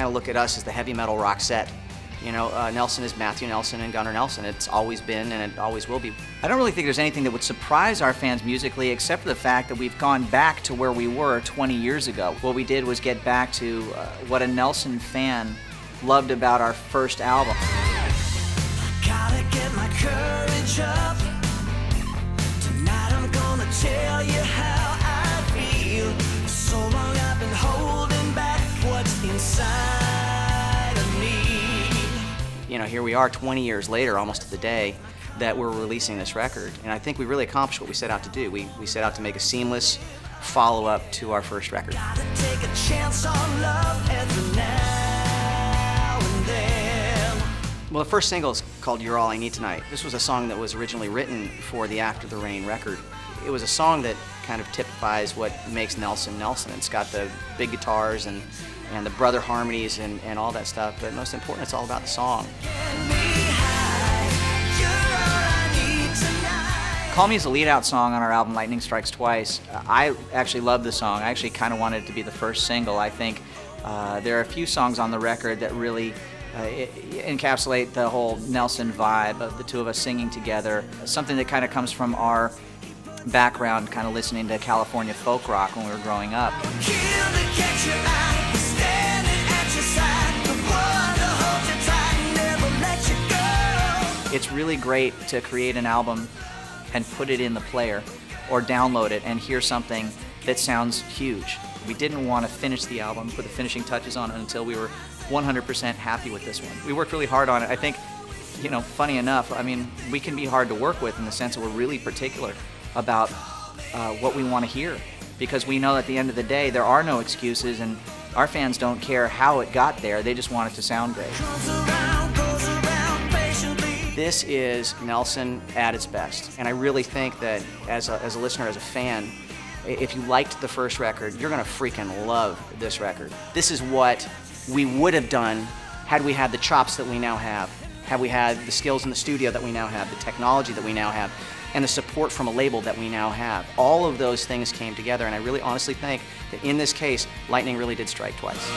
kind of look at us as the heavy metal rock set. You know, Nelson is Matthew Nelson and Gunnar Nelson. It's always been and it always will be. I don't really think there's anything that would surprise our fans musically except for the fact that we've gone back to where we were 20 years ago. What we did was get back to what a Nelson fan loved about our first album. Gotta get my courage up. Tonight I'm gonna tell you how I feel. So long I've been holding back what's inside of me. You know, here we are 20 years later, almost to the day, that we're releasing this record. And I think we really accomplished what we set out to do. We set out to make a seamless follow-up to our first record. Gotta take a chance on love every now and then. Well, the first single is called You're All I Need Tonight. This was a song that was originally written for the After the Rain record. It was a song that kind of typifies what makes Nelson Nelson. It's got the big guitars and the brother harmonies and all that stuff, but most important, it's all about the song. Call Me is the lead-out song on our album Lightning Strikes Twice. I actually love the song. I actually kind of wanted it to be the first single. I think there are a few songs on the record that really encapsulate the whole Nelson vibe of the two of us singing together, something that kind of comes from our background, kind of listening to California folk rock when we were growing up. It's really great to create an album and put it in the player or download it and hear something that sounds huge. We didn't want to finish the album, put the finishing touches on it until we were 100% happy with this one. We worked really hard on it. I think, you know, funny enough, I mean, we can be hard to work with in the sense that we're really particular about what we want to hear, because we know at the end of the day there are no excuses and our fans don't care how it got there, they just want it to sound great. This is Nelson at its best, and I really think that as a listener, as a fan, if you liked the first record, you're going to freaking love this record. This is what we would have done had we had the chops that we now have, had we had the skills in the studio that we now have, the technology that we now have, and the support from a label that we now have. All of those things came together, and I really honestly think that in this case, lightning really did strike twice.